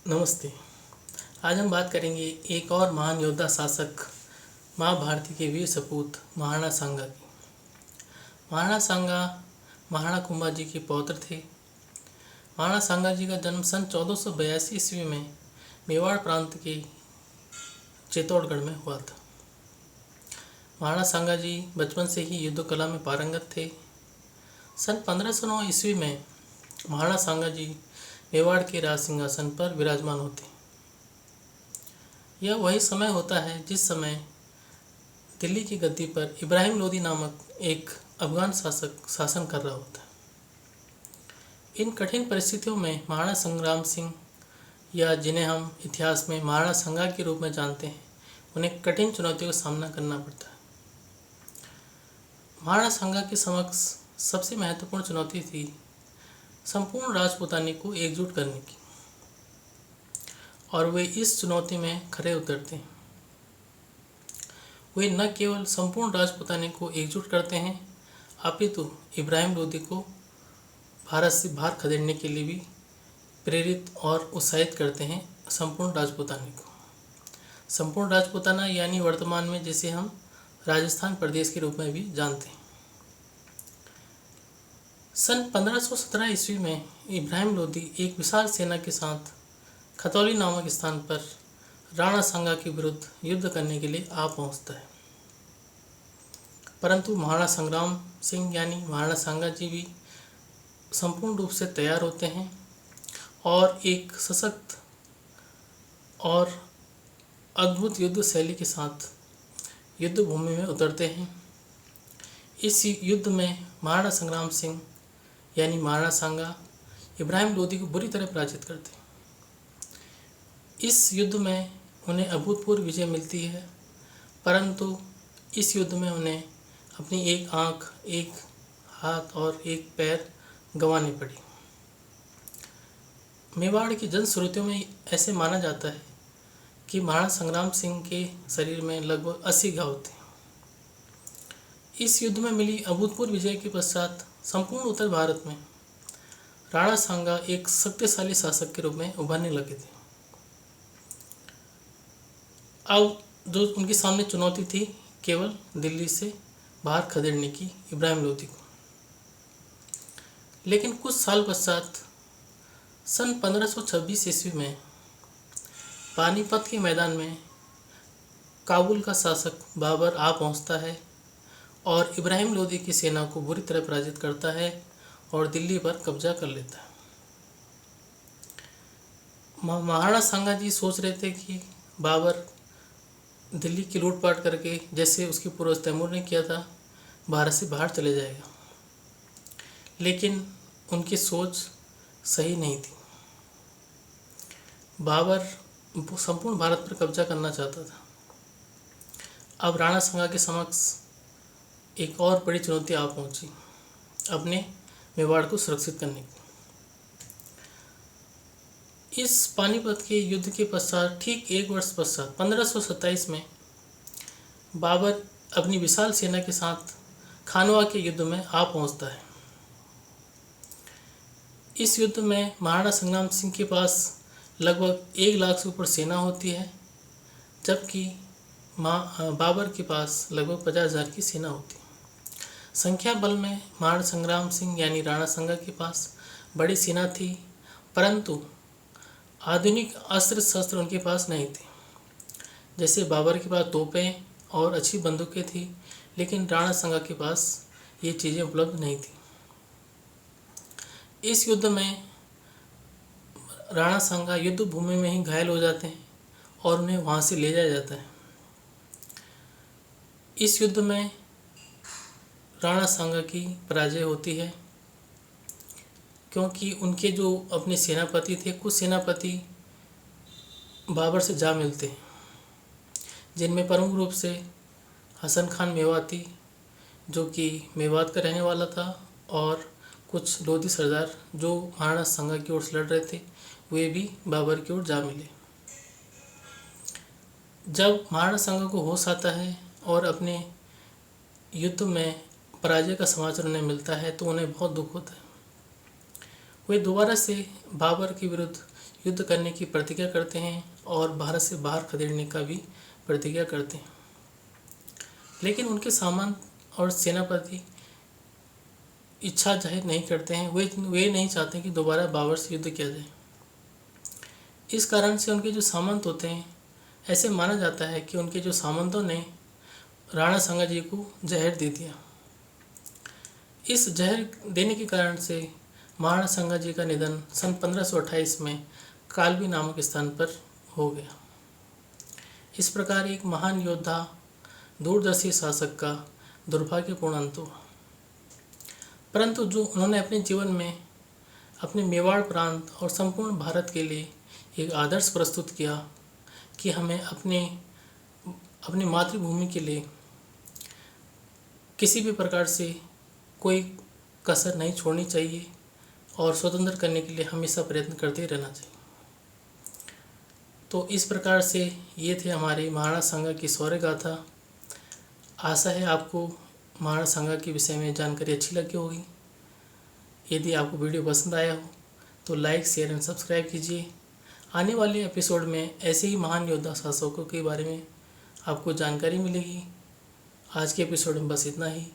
नमस्ते। आज हम बात करेंगे एक और महान योद्धा शासक महाभारती के वीर सपूत महाराणा सांगा की। महाराणा सांगा महाराणा कुंभा जी के पौत्र थे। महाराणा सांगा जी का जन्म सन 1482 ईस्वी में मेवाड़ प्रांत के चित्तौड़गढ़ में हुआ था। महाराणा सांगा जी बचपन से ही युद्ध कला में पारंगत थे। सन 1509 ईस्वी में महाराणा सांगा जी मेवाड़ के राज सिंहासन पर विराजमान होते। यह वही समय होता है जिस समय दिल्ली की गद्दी पर इब्राहिम लोदी नामक एक अफगान शासक शासन कर रहा होता है। इन कठिन परिस्थितियों में महाराणा संग्राम सिंह, या जिन्हें हम इतिहास में महाराणा सांगा के रूप में जानते हैं, उन्हें कठिन चुनौतियों का सामना करना पड़ता है। महाराणा सांगा के समक्ष सबसे महत्वपूर्ण चुनौती थी संपूर्ण राजपूतानी को एकजुट करने की, और वे इस चुनौती में खरे उतरते हैं। वे न केवल संपूर्ण राजपूतानी को एकजुट करते हैं, अपितु इब्राहिम लोदी को भारत से बाहर खदेड़ने के लिए भी प्रेरित और उत्साहित करते हैं संपूर्ण राजपूतानी को। संपूर्ण राजपूताना यानी वर्तमान में जिसे हम राजस्थान प्रदेश के रूप में भी जानते हैं। सन 1517 ईस्वी में इब्राहिम लोदी एक विशाल सेना के साथ खतौली नामक स्थान पर राणा सांगा के विरुद्ध युद्ध करने के लिए आ पहुंचता है। परंतु महाराणा संग्राम सिंह यानी महाराणा सांगा जी भी संपूर्ण रूप से तैयार होते हैं और एक सशक्त और अद्भुत युद्ध शैली के साथ युद्ध भूमि में उतरते हैं। इस युद्ध में महाराणा संग्राम सिंह यानी महाराणा सांगा इब्राहिम लोदी को बुरी तरह पराजित करते हैं। इस युद्ध में उन्हें अभूतपूर्व विजय मिलती है, परंतु इस युद्ध में उन्हें अपनी एक आंख, एक हाथ और एक पैर गंवाने पड़ी। मेवाड़ की जनश्रुतियों में ऐसे माना जाता है कि महाराणा संग्राम सिंह के शरीर में लगभग 80 घाव थे। इस युद्ध में मिली अभूतपूर्व विजय के पश्चात संपूर्ण उत्तर भारत में राणा सांगा एक शक्तिशाली शासक के रूप में उभरने लगे थे। अब जो उनके सामने चुनौती थी केवल दिल्ली से बाहर खदेड़ने की इब्राहिम लोदी को। लेकिन कुछ साल पश्चात सन 1526 ईस्वी में पानीपत के मैदान में काबुल का शासक बाबर आ पहुंचता है और इब्राहिम लोदी की सेना को बुरी तरह पराजित करता है और दिल्ली पर कब्जा कर लेता है। महाराणा सांगा जी सोच रहे थे कि बाबर दिल्ली की लूटपाट करके, जैसे उसके पूर्वज तैमूर ने किया था, भारत से बाहर चले जाएगा, लेकिन उनकी सोच सही नहीं थी। बाबर संपूर्ण भारत पर कब्जा करना चाहता था। अब राणा सांगा के समक्ष एक और बड़ी चुनौती आ पहुंची अपने मेवाड़ को सुरक्षित करने की। इस पानीपत के युद्ध के पश्चात ठीक एक वर्ष पश्चात 1527 में बाबर अपनी विशाल सेना के साथ खानवा के युद्ध में आ पहुंचता है। इस युद्ध में महाराणा संग्राम सिंह के पास लगभग 1 लाख से ऊपर सेना होती है, जबकि बाबर के पास लगभग 50,000 की सेना होती है। संख्या बल में महाराणा संग्राम सिंह यानी राणा सांगा के पास बड़ी सेना थी, परंतु आधुनिक अस्त्र शस्त्र उनके पास नहीं थे। जैसे बाबर के पास तोपें और अच्छी बंदूकें थी, लेकिन राणा सांगा के पास ये चीज़ें उपलब्ध नहीं थी। इस युद्ध में राणा सांगा युद्ध भूमि में ही घायल हो जाते हैं और उन्हें वहाँ से ले जाया जाता है। इस युद्ध में राणा सांगा की पराजय होती है, क्योंकि उनके जो अपने सेनापति थे, कुछ सेनापति बाबर से जा मिलते हैं, जिनमें प्रमुख रूप से हसन खान मेवाती, जो कि मेवात का रहने वाला था, और कुछ लोधी सरदार जो महाराणा सांगा की ओर से लड़ रहे थे, वे भी बाबर की ओर जा मिले। जब महाराणा सांगा को होश आता है और अपने युद्ध में पराजय का समाचार उन्हें मिलता है, तो उन्हें बहुत दुख होता है। वे दोबारा से बाबर के विरुद्ध युद्ध करने की प्रतिज्ञा करते हैं और भारत से बाहर खदेड़ने का भी प्रतिज्ञा करते हैं। लेकिन उनके सामंत और सेनापति इच्छा जाहिर नहीं करते हैं, वे नहीं चाहते कि दोबारा बाबर से युद्ध किया जाए। इस कारण से उनके जो सामंत होते हैं, ऐसे माना जाता है कि उनके जो सामंतों ने राणा सांगा जी को जहर दे दिया। इस जहर देने के कारण से महाराणा सांगा जी का निधन सन 1528 में कालबी नामक स्थान पर हो गया। इस प्रकार एक महान योद्धा, दूरदर्शी शासक का दुर्भाग्यपूर्ण अंत हुआ। परंतु जो उन्होंने अपने जीवन में अपने मेवाड़ प्रांत और संपूर्ण भारत के लिए एक आदर्श प्रस्तुत किया कि हमें अपनी मातृभूमि के लिए किसी भी प्रकार से कोई कसर नहीं छोड़नी चाहिए और स्वतंत्र करने के लिए हमेशा प्रयत्न करते रहना चाहिए। तो इस प्रकार से ये थे हमारे महाराणा सांगा की शौर्य गाथा। आशा है आपको महाराणा सांगा के विषय में जानकारी अच्छी लगी होगी। यदि आपको वीडियो पसंद आया हो तो लाइक, शेयर एंड सब्सक्राइब कीजिए। आने वाले एपिसोड में ऐसे ही महान योद्धा शासकों के बारे में आपको जानकारी मिलेगी। आज के एपिसोड में बस इतना ही।